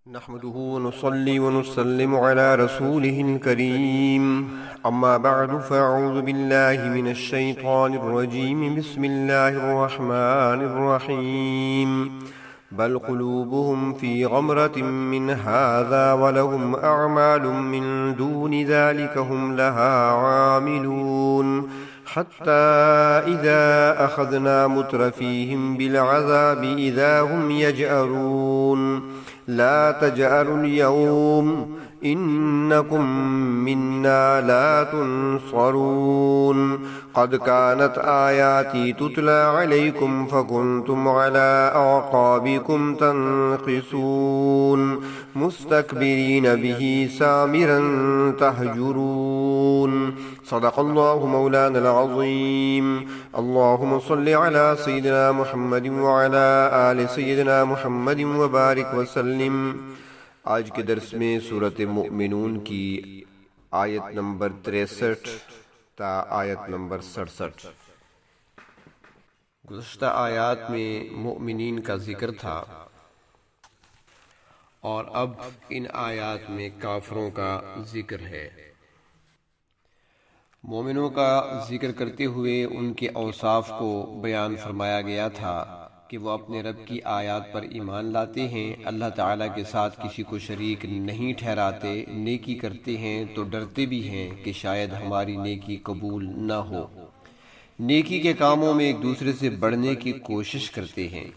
نحمده ونصلي ونسلم على رسوله الكريم أما بعد فأعوذ بالله من الشيطان الرجيم بسم الله الرحمن الرحيم بل قلوبهم في غمرة من هذا ولهم أعمال من دون ذلك هم لها عاملون حتى إذا أخذنا مترفيهم بالعذاب إذا هم يجأرون لا تجأروا اليوم إنكم منا لا تنصرون قد كانت آياتي تتلى عليكم فكنتم على أعقابكم تنقصون مستكبرين به سامرا تهجرون صدق الله مولانا العظيم اللهم صل على سيدنا محمد وعلى آل سيدنا محمد وبارك وسلم۔ آج کے درس میں سورۃ مؤمنون کی آیت نمبر 63 تا آیت نمبر 67۔ گزشتہ آیات میں مؤمنین کا ذکر تھا اور اب ان آیات میں کافروں کا ذکر ہے۔ مومنوں کا ذکر کرتے ہوئے ان کے اوصاف کو بیان فرمایا گیا تھا کہ وہ اپنے رب کی آیات پر ایمان لاتے ہیں، اللہ تعالیٰ کے ساتھ کسی کو شریک نہیں ٹھہراتے، نیکی کرتے ہیں تو ڈرتے بھی ہیں کہ شاید ہماری نیکی قبول نہ ہو، نیکی کے کاموں میں ایک دوسرے سے بڑھنے کی کوشش کرتے ہیں۔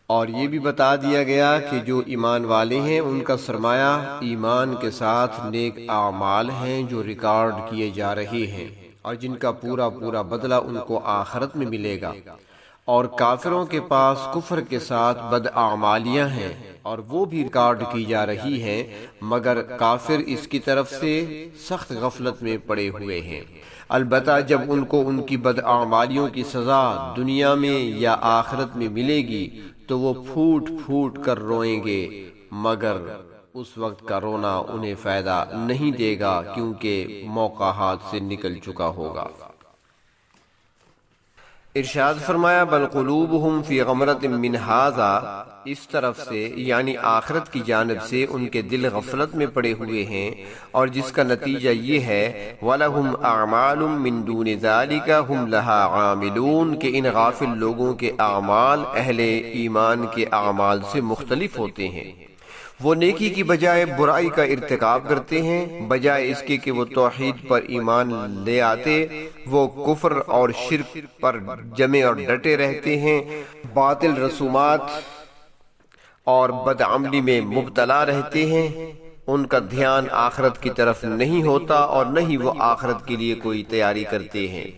اور یہ بھی بتا دیا گیا کہ جو ایمان والے ہیں ان کا سرمایہ ایمان کے ساتھ نیک اعمال ہیں جو ریکارڈ کیے جا رہے ہیں اور جن کا پورا بدلہ ان کو آخرت میں ملے گا، اور کافروں کے پاس کفر کے ساتھ بد اعمالیاں ہیں اور وہ بھی ریکارڈ کی جا رہی ہیں، مگر کافر اس کی طرف سے سخت غفلت میں پڑے ہوئے ہیں۔ البتہ جب ان کو ان کی بد اعمالیوں کی سزا دنیا میں یا آخرت میں ملے گی تو وہ پھوٹ پھوٹ کر روئیں گے، مگر اس وقت کا رونا انہیں فائدہ نہیں دے گا کیونکہ موقع ہاتھ سے نکل چکا ہوگا۔ ارشاد فرمایا بل قلوبہم فی غمرۃ من ھذا، اس طرف سے یعنی آخرت کی جانب سے ان کے دل غفلت میں پڑے ہوئے ہیں، اور جس کا نتیجہ یہ ہے وَلَهُمْ أَعْمَالٌ مِّن دُونِ ذَلِكَ هُمْ لَهَا عَامِلُونَ کہ ان غافل لوگوں کے اعمال اہل ایمان کے اعمال سے مختلف ہوتے ہیں۔ وہ نیکی کی بجائے برائی کا ارتکاب کرتے ہیں، بجائے اس کے کہ وہ توحید پر ایمان لے آتے وہ کفر اور شرک پر جمے اور ڈٹے رہتے ہیں، باطل رسومات اور بدعملی میں مبتلا رہتے ہیں، ان کا دھیان آخرت کی طرف نہیں ہوتا اور نہ ہی وہ آخرت کے لیے کوئی تیاری کرتے ہیں،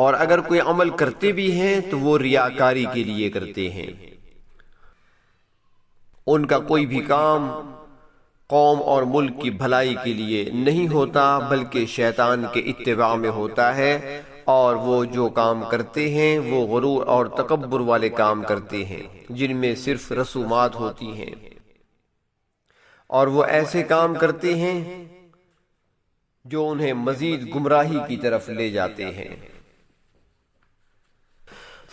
اور اگر کوئی عمل کرتے بھی ہیں تو وہ ریاکاری کے لیے کرتے ہیں۔ ان کا کوئی بھی کام قوم اور ملک کی بھلائی کے لیے نہیں ہوتا بلکہ شیطان کے اتباع میں ہوتا ہے، اور وہ جو کام کرتے ہیں وہ غرور اور تکبر والے کام کرتے ہیں جن میں صرف رسومات ہوتی ہیں، اور وہ ایسے کام کرتے ہیں جو انہیں مزید گمراہی کی طرف لے جاتے ہیں۔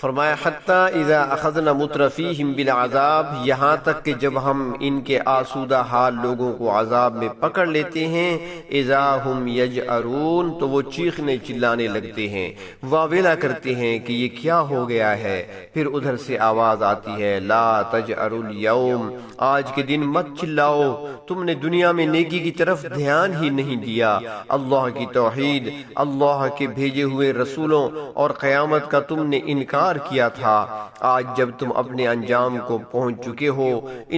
فرمایا حتیٰ اذا اخذنا مترفیہم بالعذاب، یہاں تک کہ جب ہم ان کے آسودہ حال لوگوں کو عذاب میں پکڑ لیتے ہیں، اذا ہم یجأرون تو وہ چیخنے چلانے لگتے ہیں، واویلا کرتے ہیں کہ یہ کیا ہو گیا ہے۔ پھر ادھر سے آواز آتی ہے لا تجأروا اليوم، آج کے دن مت چلاؤ، تم نے دنیا میں نیکی کی طرف دھیان ہی نہیں دیا، اللہ کی توحید، اللہ کے بھیجے ہوئے رسولوں اور قیامت کا تم نے انکار کیا تھا، آج جب تم اپنے انجام کو پہنچ چکے ہو،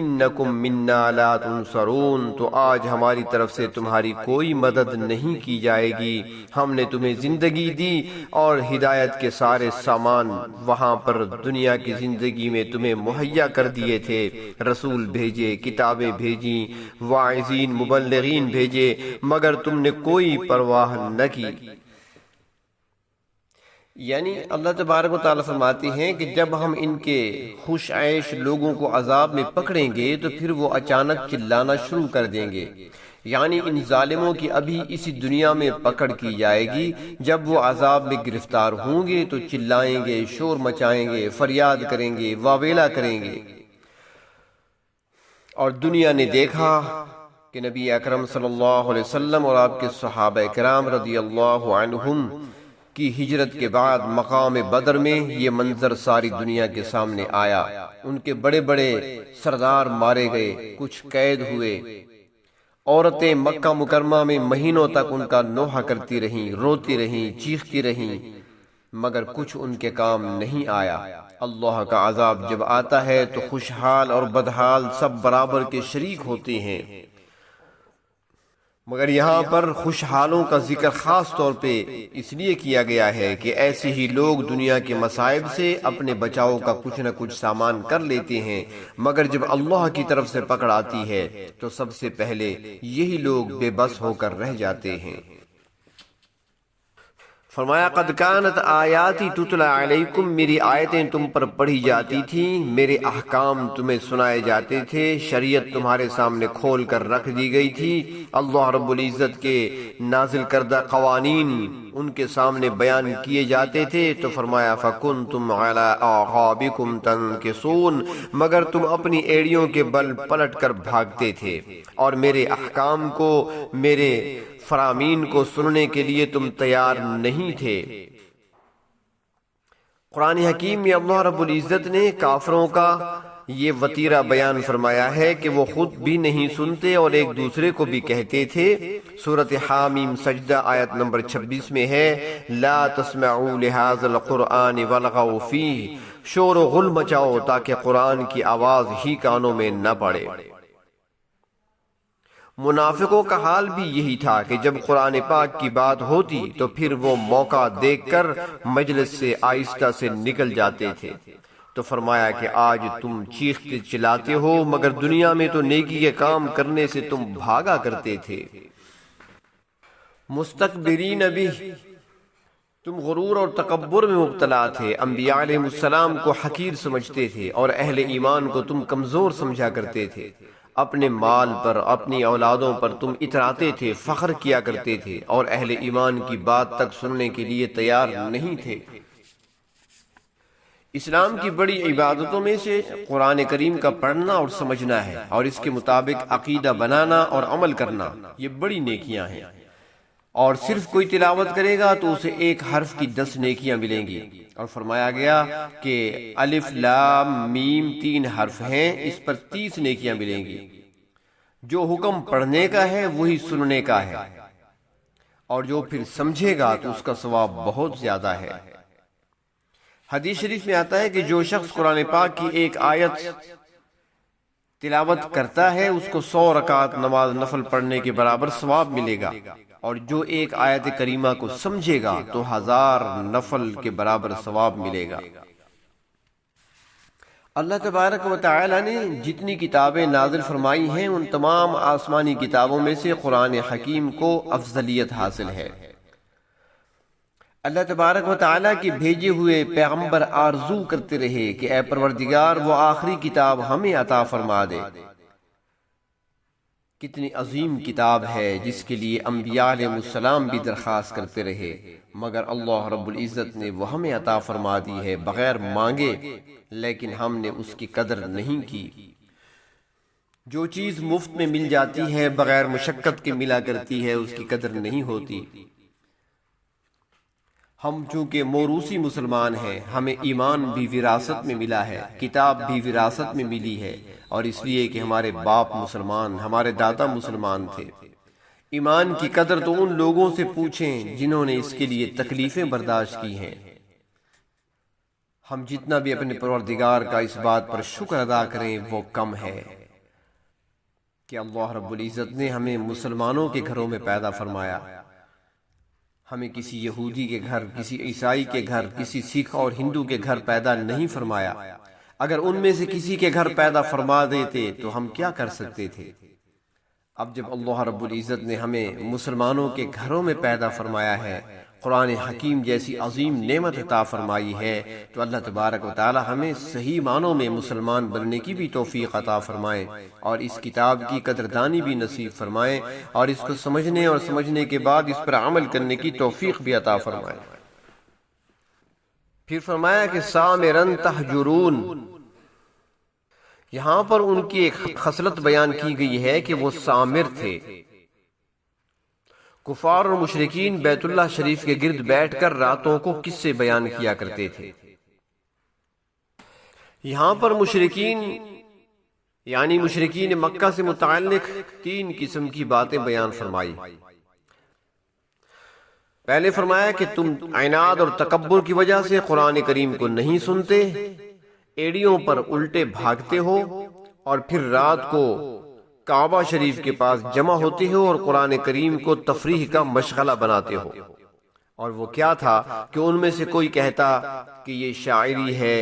انکم منا لا تنصرون تو آج ہماری طرف سے تمہاری کوئی مدد نہیں کی جائے گی۔ ہم نے تمہیں زندگی دی اور ہدایت کے سارے سامان وہاں پر دنیا کی زندگی میں تمہیں مہیا کر دیے تھے، رسول بھیجے، کتابیں بھیجی، واعظین مبلغین بھیجے، مگر تم نے کوئی پرواہ نہ کی۔ یعنی اللہ تبارک و تعالیٰ فرماتے ہیں کہ جب ہم ان کے خوش عیش لوگوں کو عذاب میں پکڑیں گے تو پھر وہ اچانک چلانا شروع کر دیں گے یعنی ان ظالموں کی ابھی اسی دنیا میں پکڑ کی جائے گی، جب وہ عذاب میں گرفتار ہوں گے تو چلائیں گے، شور مچائیں گے، فریاد کریں گے، واویلا کریں گے۔ اور دنیا نے دیکھا کہ نبی اکرم صلی اللہ علیہ وسلم اور آپ کے صحابہ کرام رضی اللہ عنہم کی ہجرت کے بعد مقام بدر میں یہ منظر ساری دنیا کے سامنے آیا۔ ان کے بڑے بڑے سردار مارے گئے، کچھ قید ہوئے، عورتیں مکہ مکرمہ میں مہینوں تک ان کا نوحہ کرتی رہیں، روتی رہیں، چیختی رہیں، مگر کچھ ان کے کام نہیں آیا۔ اللہ کا عذاب جب آتا ہے تو خوشحال اور بدحال سب برابر کے شریک ہوتے ہیں، مگر یہاں پر خوشحالوں کا ذکر خاص طور پہ اس لیے کیا گیا ہے کہ ایسے ہی لوگ دنیا کے مصائب سے اپنے بچاؤ کا کچھ نہ کچھ سامان کر لیتے ہیں، مگر جب اللہ کی طرف سے پکڑ آتی ہے تو سب سے پہلے یہی لوگ بے بس ہو کر رہ جاتے ہیں۔ فرمایا قد کانت آیاتی تتلی علیکم، میری آیتیں تم پر پڑھی جاتی تھیں، میرے احکام تمہیں سنائے جاتے تھے، شریعت تمہارے سامنے کھول کر رکھ دی گئی تھی، اللہ رب العزت کے نازل کردہ قوانین ان کے سامنے بیان کیے جاتے تھے، تو فرمایا فکنتم علی اعقابکم تنکصون، مگر تم اپنی ایڑیوں کے بل پلٹ کر بھاگتے تھے، اور میرے احکام کو، میرے فرامین کو سننے کے لیے تم تیار نہیں تھے۔ قرآن حکیم میں اللہ رب العزت نے کافروں کا یہ وتیرہ بیان فرمایا ہے کہ وہ خود بھی نہیں سنتے اور ایک دوسرے کو بھی کہتے تھے۔ سورۃ حامیم سجدہ آیت نمبر 26 میں ہے لا تسمعوا لهذا القرآن والغوا فیہ، شور و غل مچاؤ تاکہ قرآن کی آواز ہی کانوں میں نہ پڑے۔ منافقوں کا حال بھی یہی تھا کہ جب قرآن پاک کی بات ہوتی تو پھر وہ موقع دیکھ کر مجلس سے آہستہ سے نکل جاتے تھے۔ تو فرمایا کہ آج تم چیختے چلاتے ہو، مگر دنیا میں تو نیکی کے کام کرنے سے تم بھاگا کرتے تھے۔ مستکبرین بھی، تم غرور اور تکبر میں مبتلا تھے، انبیاء علیہ السلام کو حقیر سمجھتے تھے اور اہل ایمان کو تم کمزور سمجھا کرتے تھے، اپنے مال پر، اپنی اولادوں پر تم اتراتے تھے، فخر کیا کرتے تھے، اور اہل ایمان کی بات تک سننے کے لیے تیار نہیں تھے۔ اسلام کی بڑی عبادتوں میں سے قرآن کریم کا پڑھنا اور سمجھنا ہے، اور اس کے مطابق عقیدہ بنانا اور عمل کرنا، یہ بڑی نیکیاں ہیں۔ اور صرف کوئی تلاوت کرے گا تو اسے ایک حرف کی 10 نیکیاں ملیں گی، اور فرمایا گیا کہ الف لام میم 3 حرف ہیں، اس پر 30 نیکیاں ملیں گی۔ جو حکم پڑھنے کا ہے وہی سننے کا ہے، اور جو پھر سمجھے گا تو اس کا ثواب بہت زیادہ ہے۔ حدیث شریف میں آتا ہے کہ جو شخص قرآن پاک کی ایک آیت تلاوت کرتا ہے اس کو 100 رکعت نماز نفل پڑھنے کے برابر ثواب ملے گا، اور جو ایک آیت کریمہ کو سمجھے گا تو 1000 نفل کے برابر ثواب ملے گا۔ اللہ تبارک و تعالی نے جتنی کتابیں نازل فرمائی ہیں ان تمام آسمانی کتابوں میں سے قرآن حکیم کو افضلیت حاصل ہے۔ اللہ تبارک و تعالیٰ کے بھیجے ہوئے پیغمبر آرزو کرتے رہے کہ اے پروردگار وہ آخری کتاب ہمیں عطا فرما دے۔ کتنی عظیم کتاب ہے جس کے لیے انبیاء علیہ السلام بھی درخواست کرتے رہے، مگر اللہ رب العزت نے وہ ہمیں عطا فرما دی ہے بغیر مانگے، لیکن ہم نے اس کی قدر نہیں کی۔ جو چیز مفت میں مل جاتی ہے بغیر مشقت کے ملا کرتی ہے، اس کی قدر نہیں ہوتی۔ ہم چونکہ موروثی مسلمان ہیں، ہمیں ایمان بھی وراثت میں ملا ہے، کتاب بھی وراثت میں ملی ہے، اور اس لیے کہ ہمارے باپ مسلمان، ہمارے دادا مسلمان تھے۔ ایمان کی قدر تو ان لوگوں سے پوچھیں جنہوں نے اس کے لیے تکلیفیں برداشت کی ہیں۔ ہم جتنا بھی اپنے پروردگار کا اس بات پر شکر ادا کریں وہ کم ہے کہ اللہ رب العزت نے ہمیں مسلمانوں کے گھروں میں پیدا فرمایا، ہمیں کسی یہودی کے گھر، کسی عیسائی کے گھر، کسی سکھ اور ہندو کے گھر پیدا نہیں فرمایا۔ اگر ان میں سے کسی کے گھر پیدا فرما دیتے تو ہم کیا کر سکتے تھے؟ اب جب اللہ رب العزت نے ہمیں مسلمانوں کے گھروں میں پیدا فرمایا ہے، قرآن حکیم جیسی عظیم نعمت عطا فرمائی ہے، تو اللہ تبارک و تعالی ہمیں صحیح معنوں میں مسلمان بننے کی بھی توفیق عطا فرمائے، اور اس کتاب کی قدردانی بھی نصیب فرمائے، اور اس کو سمجھنے اور سمجھنے کے بعد اس پر عمل کرنے کی توفیق بھی عطا فرمائے۔ پھر فرمایا کہ سامرن تہجرون، یہاں پر ان کی ایک خصلت بیان کی گئی ہے کہ وہ سامر تھے۔ کفار اور مشرکین بیت اللہ شریف کے گرد بیٹھ کر راتوں کو قصے بیان کیا کرتے تھے۔ یہاں پر مشرکین یعنی مشرکین مکہ سے متعلق 3 قسم کی باتیں بیان فرمائی۔ پہلے فرمایا کہ تم عناد اور تکبر کی وجہ سے قرآن کریم کو نہیں سنتے، ایڑیوں پر الٹے بھاگتے ہو، اور پھر رات کو کعبہ شریف کے پاس جمع ہوتے ہو اور قرآن کریم کو تفریح کا مشغلہ بناتے ہو۔ اور وہ کیا تھا کہ ان میں سے کوئی کہتا کہ یہ شاعری ہے،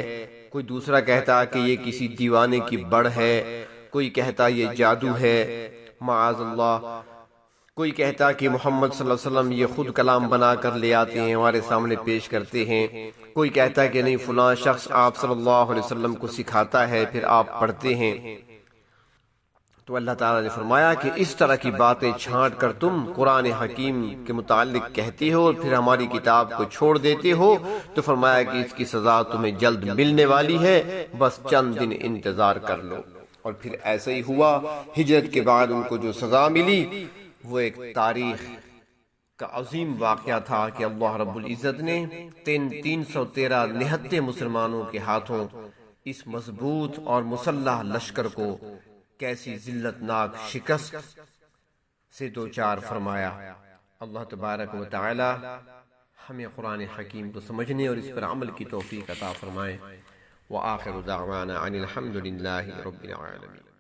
کوئی دوسرا کہتا کہ یہ کسی دیوانے کی بڑھ ہے، کوئی کہتا یہ جادو ہے معاذ اللہ، کوئی کہتا کہ محمد صلی اللہ علیہ وسلم یہ خود کلام بنا کر لے آتے ہیں ہمارے سامنے پیش کرتے ہیں، کوئی کہتا کہ نہیں فلاں شخص آپ صلی اللہ علیہ وسلم کو سکھاتا ہے پھر آپ پڑھتے ہیں۔ تو اللہ تعالیٰ نے فرمایا کہ اس طرح کی باتیں چھانٹ کر تم قرآن حکیم کے متعلق کہتے ہو اور پھر ہماری کتاب کو چھوڑ دیتے ہو، تو فرمایا کہ اس کی سزا تمہیں جلد ملنے والی ہے، بس چند دن انتظار کر لو۔ اور پھر ایسا ہی ہوا، ہجرت کے بعد ان کو جو سزا ملی وہ ایک تاریخ کا عظیم واقعہ تھا کہ اللہ رب العزت نے 313 نہتے مسلمانوں کے ہاتھوں اس مضبوط اور مسلح لشکر کو کیسی ذلتناک شکست سے دوچار فرمایا۔ اللہ تبارک و تعالی ہمیں قرآن حکیم کو سمجھنے اور اس پر عمل کی توفیق عطا فرمائے۔ وآخر دعوانا ان الحمد للہ رب العالمین۔